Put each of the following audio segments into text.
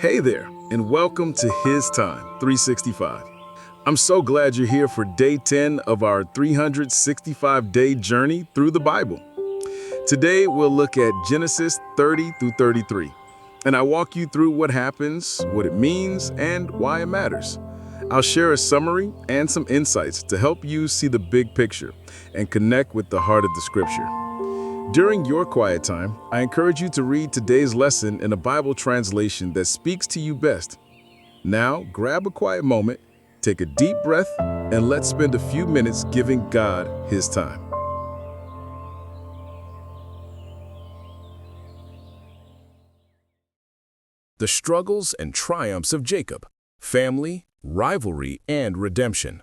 Hey there, and welcome to His Time 365. I'm so glad you're here for day 10 of our 365-day journey through the Bible. Today, we'll look at Genesis 30 through 33, and I walk you through what happens, what it means, and why it matters. I'll share a summary and some insights to help you see the big picture and connect with the heart of the Scripture. During your quiet time, I encourage you to read today's lesson in a Bible translation that speaks to you best. Now, grab a quiet moment, take a deep breath, and let's spend a few minutes giving God His time. The struggles and triumphs of Jacob, family, rivalry, and redemption.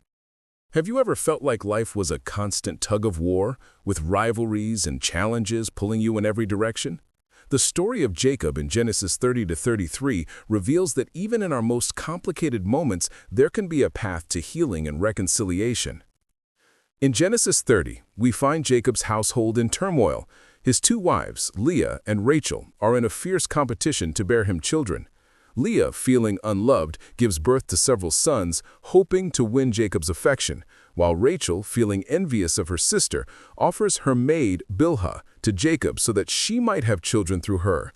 Have you ever felt like life was a constant tug of war, with rivalries and challenges pulling you in every direction? The story of Jacob in Genesis 30 to 33 reveals that even in our most complicated moments, there can be a path to healing and reconciliation. In Genesis 30, we find Jacob's household in turmoil. His two wives, Leah and Rachel, are in a fierce competition to bear him children. Leah, feeling unloved, gives birth to several sons, hoping to win Jacob's affection, while Rachel, feeling envious of her sister, offers her maid, Bilhah, to Jacob so that she might have children through her.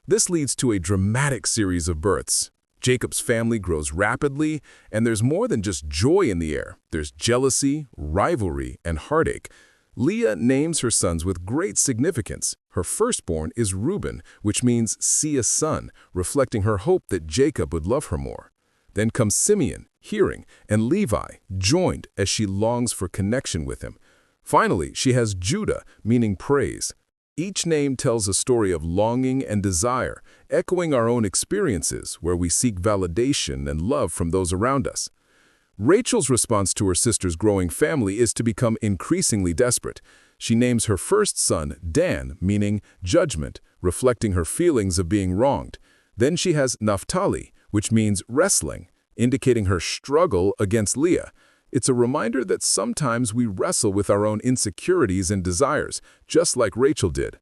This leads to a dramatic series of births. Jacob's family grows rapidly, and there's more than just joy in the air. There's jealousy, rivalry, and heartache. Leah names her sons with great significance. Her firstborn is Reuben, which means see a son, reflecting her hope that Jacob would love her more. Then comes Simeon, hearing, and Levi, joined as she longs for connection with him. Finally, she has Judah, meaning praise. Each name tells a story of longing and desire, echoing our own experiences where we seek validation and love from those around us. Rachel's response to her sister's growing family is to become increasingly desperate. She names her first son Dan, meaning judgment, reflecting her feelings of being wronged. Then she has Naphtali, which means wrestling, indicating her struggle against Leah. It's a reminder that sometimes we wrestle with our own insecurities and desires, just like Rachel did.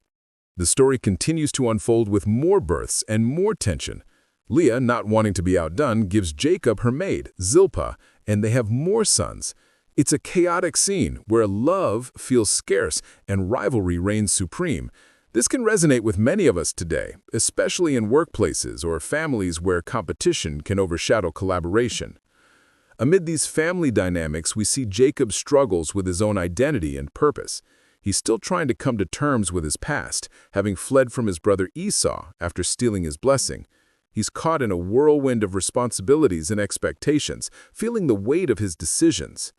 The story continues to unfold with more births and more tension. Leah, not wanting to be outdone, gives Jacob her maid, Zilpah, and they have more sons. It's a chaotic scene where love feels scarce and rivalry reigns supreme. This can resonate with many of us today, especially in workplaces or families where competition can overshadow collaboration. Amid these family dynamics, we see Jacob struggles with his own identity and purpose. He's still trying to come to terms with his past, having fled from his brother Esau after stealing his blessing. He's caught in a whirlwind of responsibilities and expectations, feeling the weight of his decisions.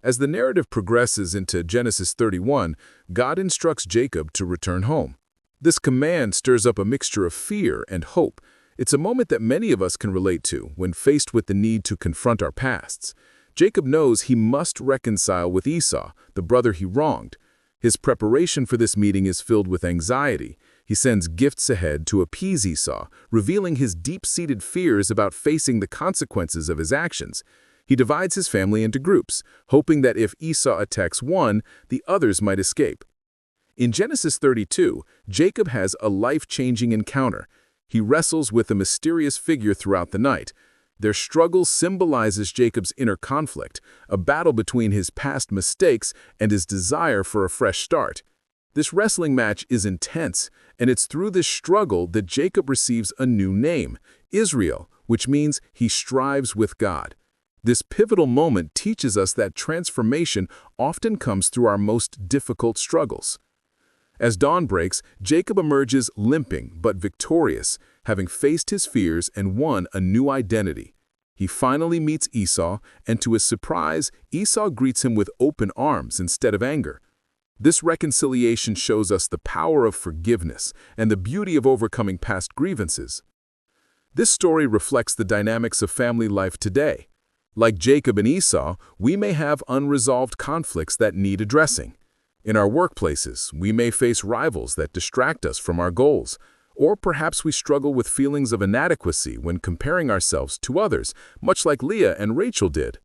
As the narrative progresses into Genesis 31, God instructs Jacob to return home. This command stirs up a mixture of fear and hope. It's a moment that many of us can relate to when faced with the need to confront our pasts. Jacob knows he must reconcile with Esau, the brother he wronged. His preparation for this meeting is filled with anxiety. He sends gifts ahead to appease Esau, revealing his deep-seated fears about facing the consequences of his actions. He divides his family into groups, hoping that if Esau attacks one, the others might escape. In Genesis 32, Jacob has a life-changing encounter. He wrestles with a mysterious figure throughout the night. Their struggle symbolizes Jacob's inner conflict, a battle between his past mistakes and his desire for a fresh start. This wrestling match is intense, and it's through this struggle that Jacob receives a new name, Israel, which means he strives with God. This pivotal moment teaches us that transformation often comes through our most difficult struggles. As dawn breaks, Jacob emerges limping but victorious, having faced his fears and won a new identity. He finally meets Esau, and to his surprise, Esau greets him with open arms instead of anger. This reconciliation shows us the power of forgiveness and the beauty of overcoming past grievances. This story reflects the dynamics of family life today. Like Jacob and Esau, we may have unresolved conflicts that need addressing. In our workplaces, we may face rivals that distract us from our goals, or perhaps we struggle with feelings of inadequacy when comparing ourselves to others, much like Leah and Rachel did.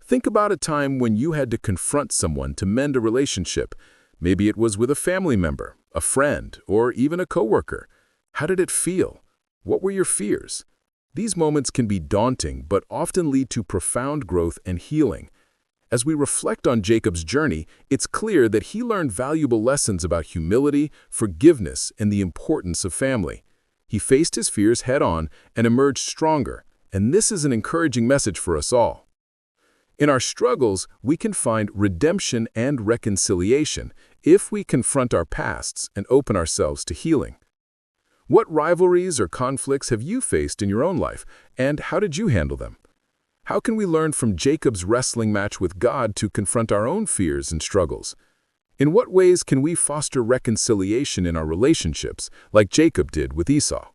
Think about a time when you had to confront someone to mend a relationship. Maybe it was with a family member, a friend, or even a coworker. How did it feel? What were your fears? These moments can be daunting, but often lead to profound growth and healing. As we reflect on Jacob's journey, it's clear that he learned valuable lessons about humility, forgiveness, and the importance of family. He faced his fears head-on and emerged stronger, and this is an encouraging message for us all. In our struggles, we can find redemption and reconciliation if we confront our pasts and open ourselves to healing. What rivalries or conflicts have you faced in your own life, and how did you handle them? How can we learn from Jacob's wrestling match with God to confront our own fears and struggles? In what ways can we foster reconciliation in our relationships, like Jacob did with Esau?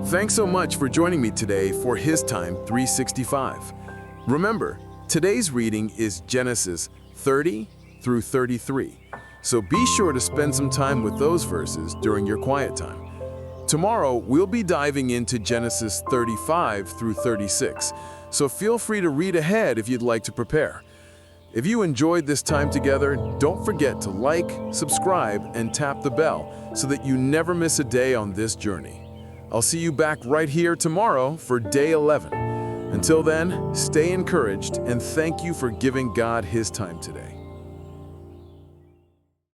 Thanks so much for joining me today for HisTime365. Remember, today's reading is Genesis 30 through 33, so be sure to spend some time with those verses during your quiet time. Tomorrow, we'll be diving into Genesis 35 through 36, so feel free to read ahead if you'd like to prepare. If you enjoyed this time together, don't forget to like, subscribe, and tap the bell so that you never miss a day on this journey. I'll see you back right here tomorrow for day 11. Until then, stay encouraged and thank you for giving God His time today.